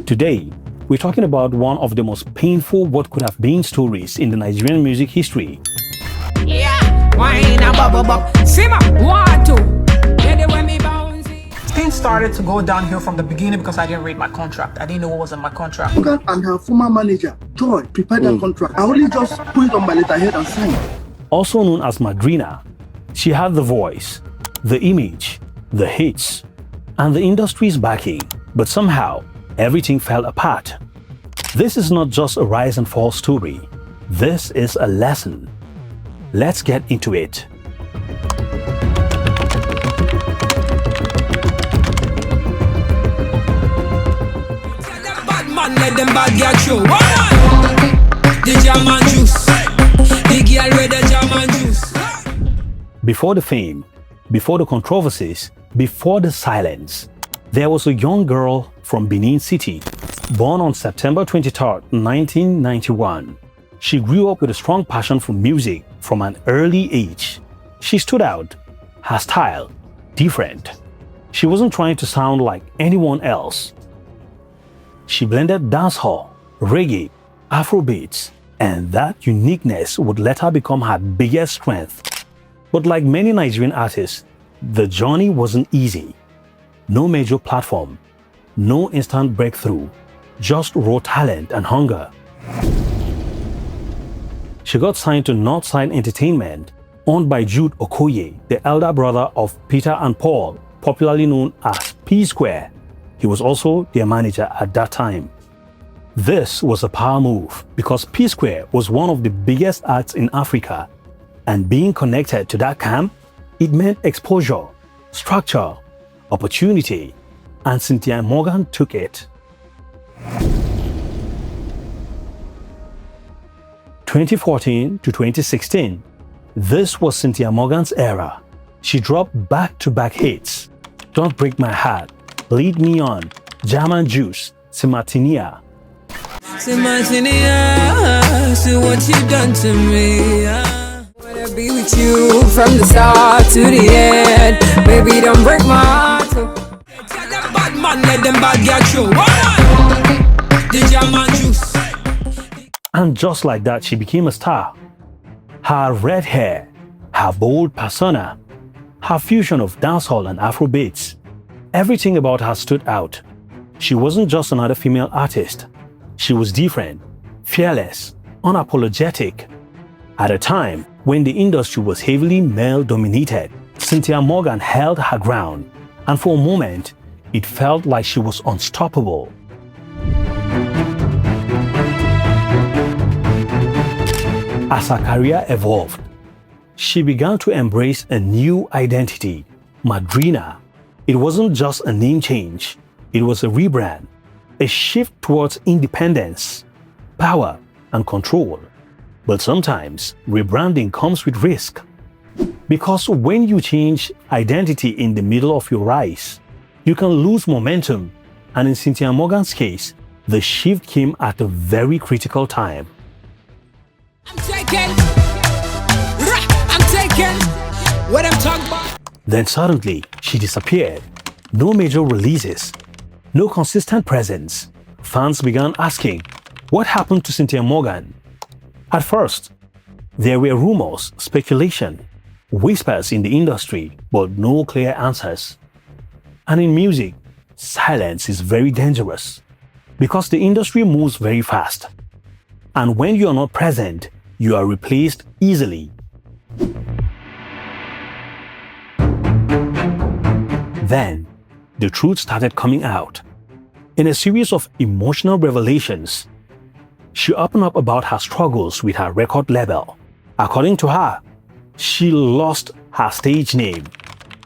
Today, we're talking about one of the most painful what could have been stories in the Nigerian music history. Yeah, wine and bubble, simmer, 1, 2. Things started to go downhill from the beginning because I didn't read my contract. I didn't know what was in my contract. Morgan and her former manager, Joy, prepared that contract. I only just put it on my letterhead and signed. Also known as Madrina, she had the voice, the image, the hits, and the industry's backing, but somehow everything fell apart. This is not just a rise and fall story. This is a lesson. Let's get into it. Let them bad get you. The German juice. The girl with the German juice. Before the fame, before the controversies, before the silence, there was a young girl from Benin City, born on September 23, 1991. She grew up with a strong passion for music from an early age. She stood out, her style, different. She wasn't trying to sound like anyone else. She blended dancehall, reggae, Afrobeats, and that uniqueness would let her become her biggest strength. But like many Nigerian artists, the journey wasn't easy. No major platform, no instant breakthrough, just raw talent and hunger. She got signed to Northside Entertainment, owned by Jude Okoye, the elder brother of Peter and Paul, popularly known as P-Square. He was also their manager at that time. This was a power move because P-Square was one of the biggest acts in Africa, and being connected to that camp, it meant exposure, structure, opportunity, and Cynthia Morgan took it. 2014 to 2016, this was Cynthia Morgan's era. She dropped back-to-back hits, Don't Break My Heart, Lead Me On, German Juice, Simartinia. Simartinia, see what you done to me. I wanna be with you from the start to the end. Baby, don't break my heart. Tell them bad man, let them bad get you. The German Juice. And just like that, she became a star. Her red hair, her bold persona, her fusion of dancehall and Afrobeats, everything about her stood out. She wasn't just another female artist. She was different, fearless, unapologetic. At a time when the industry was heavily male-dominated, Cynthia Morgan held her ground, and for a moment, it felt like she was unstoppable. As her career evolved, she began to embrace a new identity, Madrina. It wasn't just a name change, it was a rebrand, a shift towards independence, power, and control. But sometimes, rebranding comes with risk. Because when you change identity in the middle of your rise, you can lose momentum, and in Cynthia Morgan's case, the shift came at a very critical time. I'm taken. What I'm talking about. Then suddenly, she disappeared. No major releases, no consistent presence. Fans began asking, what happened to Cynthia Morgan? At first, there were rumors, speculation, whispers in the industry, but no clear answers. And in music, silence is very dangerous because the industry moves very fast. And when you are not present, you are replaced easily. Then, the truth started coming out. In a series of emotional revelations, she opened up about her struggles with her record label. According to her, she lost her stage name,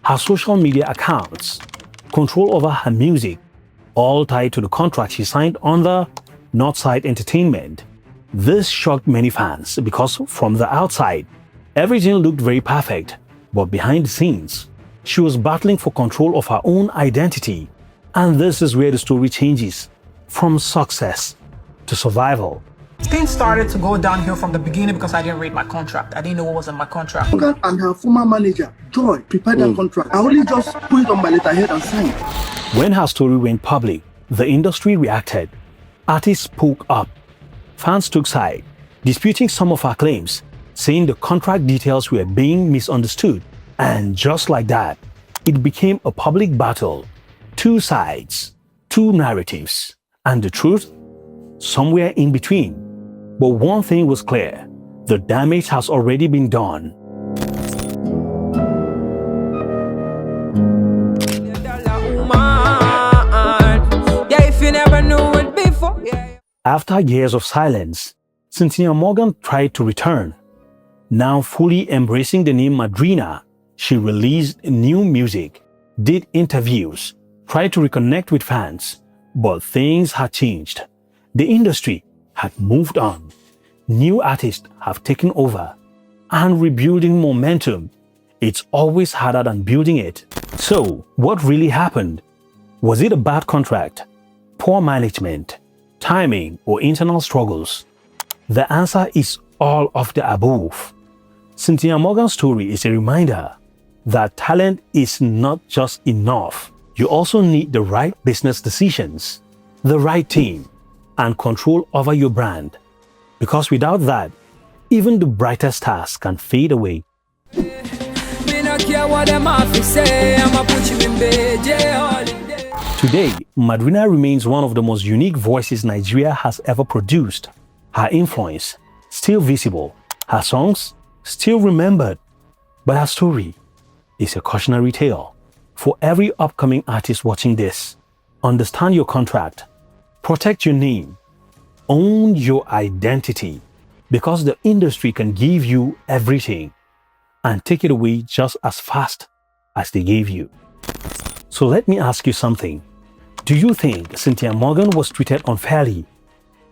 her social media accounts, control over her music, all tied to the contract she signed under Northside Entertainment. This shocked many fans because from the outside, everything looked very perfect, but behind the scenes, she was battling for control of her own identity. And this is where the story changes from success to survival. Things started to go downhill from the beginning because I didn't read my contract. I didn't know what was in my contract. Morgan and her former manager, Joy, prepared that contract. I only just put it on my letterhead and signed. When her story went public, The industry reacted. Artists spoke up. Fans took side, disputing some of her claims, saying the contract details were being misunderstood. And just like that, it became a public battle. Two sides, two narratives, and the truth? Somewhere in between. But one thing was clear. The damage has already been done. After years of silence, Cynthia Morgan tried to return. Now fully embracing the name Madrina, she released new music, did interviews, tried to reconnect with fans, but things had changed. The industry had moved on. New artists have taken over, and rebuilding momentum, it's always harder than building it. So, what really happened? Was it a bad contract, poor management, timing, or internal struggles? The answer is all of the above. Cynthia Morgan's story is a reminder that talent is not just enough. You also need the right business decisions, the right team, and control over your brand. Because without that, even the brightest stars can fade away. Today, Madrina remains one of the most unique voices Nigeria has ever produced. Her influence, still visible. Her songs, still remembered. But her story is a cautionary tale. For every upcoming artist watching this, understand your contract. Protect your name. Own your identity. Because the industry can give you everything and take it away just as fast as they gave you. So let me ask you something. Do you think Cynthia Morgan was treated unfairly?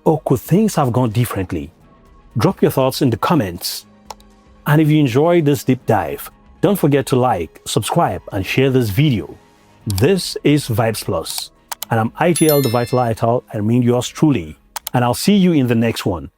Or could things have gone differently? Drop your thoughts in the comments. And if you enjoyed this deep dive, don't forget to like, subscribe, and share this video. This is Vibes Plus, and I'm ITL the Vitalital, I mean yours truly. And I'll see you in the next one.